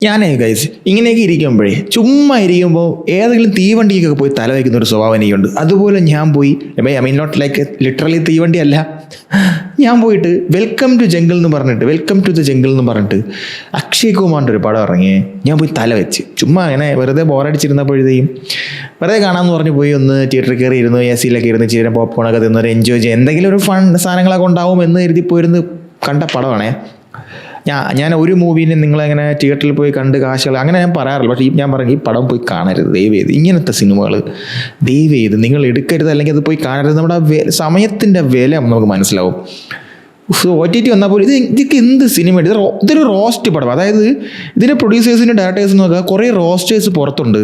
ഞാനേ ഗൈസ് ഇങ്ങനെയൊക്കെ ഇരിക്കുമ്പോഴേ ചുമ്മാ ഇരിക്കുമ്പോൾ ഏതെങ്കിലും തീവണ്ടിയൊക്കെ പോയി തല വയ്ക്കുന്ന ഒരു സ്വഭാവം എനിക്കുണ്ട്. അതുപോലെ ഞാൻ പോയി I mean not like literally തീവണ്ടി അല്ല, ഞാൻ പോയിട്ട് വെൽക്കം ടു ജംഗിൾ എന്ന് പറഞ്ഞിട്ട് അക്ഷയ് കുമാറിൻ്റെ ഒരു പടം ഇറങ്ങിയേ. ഞാൻ പോയി തല വെച്ച് ചുമ്മാ അങ്ങനെ വെറുതെ ബോറടിച്ചിരുന്നപ്പോഴത്തേക്കും വെറുതെ കാണാമെന്ന് പറഞ്ഞ് പോയി ഒന്ന് തിയേറ്ററിൽ കയറി ഇരുന്നു, എ സിയിലൊക്കെ ഇരുന്ന് ചില പോപ്കോണൊക്കെ തിന്നൊരു എൻജോയ് ചെയ്യുക, എന്തെങ്കിലും ഒരു ഫൺ സാധനങ്ങളൊക്കെ ഉണ്ടാവും എന്ന് കരുതി പോയിരുന്ന് കണ്ട പടമാണേ. ഞാൻ ഒരു മൂവീനെ നിങ്ങളെങ്ങനെ തിയേറ്ററിൽ പോയി കണ്ട് കാശുകൾ അങ്ങനെ ഞാൻ പറയാറില്ല. പക്ഷേ ഞാൻ പറഞ്ഞു ഈ പടം പോയി കാണരുത് ദയവ് ചെയ്ത്. ഇങ്ങനത്തെ സിനിമകൾ ദയവ് ചെയ്ത് നിങ്ങൾ എടുക്കരുത്, അല്ലെങ്കിൽ അത് പോയി കാണരുത്. നമ്മുടെ സമയത്തിൻ്റെ വില നമുക്ക് മനസ്സിലാവും. OTT വന്നാൽ പോലും ഇതൊക്കെ എന്ത് സിനിമ, ഇതൊരു റോസ്റ്റ് പടം. അതായത് ഇതിൻ്റെ പ്രൊഡ്യൂസേഴ്സിൻ്റെ ഡയറക്ടേഴ്സിനും ഒക്കെ കുറേ റോസ്റ്റേഴ്സ് പുറത്തുണ്ട്,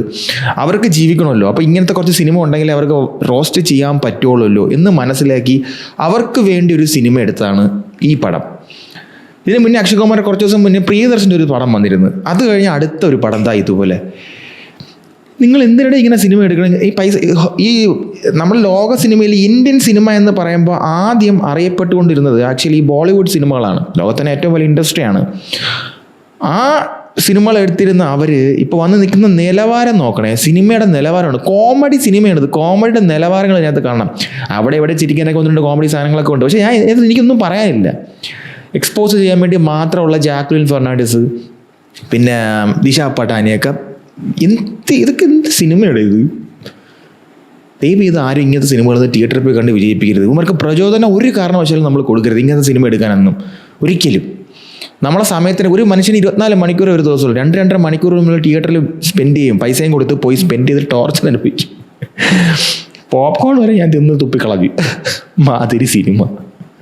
അവർക്ക് ജീവിക്കണമല്ലോ. അപ്പോൾ ഇങ്ങനത്തെ കുറച്ച് സിനിമ ഉണ്ടെങ്കിൽ അവർക്ക് റോസ്റ്റ് ചെയ്യാൻ പറ്റുള്ളൂ എന്ന് മനസ്സിലാക്കി അവർക്ക് വേണ്ടി ഒരു സിനിമ എടുത്താണ് ഈ പടം. ഇതിന് മുന്നേ അക്ഷയ് കുമാർ കുറച്ച് ദിവസം മുന്നേ പ്രിയദർശൻ്റെ ഒരു പടം വന്നിരുന്നു. അത് കഴിഞ്ഞ് അടുത്ത ഒരു പടം ദാ ഇതുപോലെ. നിങ്ങൾ എന്തിനിടെ ഇങ്ങനെ സിനിമ എടുക്കണം? ഈ നമ്മൾ ലോക സിനിമയിൽ ഇന്ത്യൻ സിനിമ എന്ന് പറയുമ്പോൾ ആദ്യം അറിയപ്പെട്ടുകൊണ്ടിരുന്നത് ആക്ച്വലി ബോളിവുഡ് സിനിമകളാണ്. ലോകത്തിലെ ഏറ്റവും വലിയ ഇൻഡസ്ട്രിയാണ്. ആ സിനിമകൾ എടുത്തിരുന്ന അവർ ഇപ്പോൾ വന്ന് നിൽക്കുന്ന നിലവാരം നോക്കണേ, സിനിമയുടെ നിലവാരമാണ്. കോമഡി സിനിമയാണിത്, കോമഡിയുടെ നിലവാരങ്ങൾ ഇതിനകത്ത് കാണണം. അവിടെ ഇവിടെ ചിരിക്കാനൊക്കെ 1-2 കോമഡി സാധനങ്ങളൊക്കെ ഉണ്ട്. പക്ഷേ എനിക്കൊന്നും പറയാനില്ല. എക്സ്പോസ് ചെയ്യാൻ വേണ്ടി മാത്രമുള്ള ജാക്ലിൻ ഫെർണാണ്ടസ്, പിന്നെ ദിശ പട്ടാനിയൊക്കെ ഇതൊക്കെ എന്ത് സിനിമയുടെ ഇത്? ദയവ് ചെയ്ത് ആരും ഇങ്ങനത്തെ സിനിമകൾ തിയേറ്ററിൽ പോയി കണ്ട് വിജയിപ്പിക്കരുത്. ഇവർക്ക് പ്രചോദനം ഒരു കാരണവശാലും നമ്മൾ കൊടുക്കരുത് ഇങ്ങനത്തെ സിനിമ എടുക്കാനൊന്നും ഒരിക്കലും. നമ്മളെ സമയത്തിന് ഒരു മനുഷ്യന് 24 മണിക്കൂർ ഒരു ദിവസമുള്ളൂ. 2-2.5 മണിക്കൂർ നമ്മൾ തിയേറ്ററിൽ സ്പെൻഡ് ചെയ്യും, പൈസയും കൊടുത്ത് പോയി സ്പെൻഡ് ചെയ്ത് ടോർച്ചർ അനുഭവിക്കും. പോപ്കോൺ വരെ ഞാൻ തിന്ന് തുപ്പിക്കളഞ്ഞു. മാതിരി സിനിമ.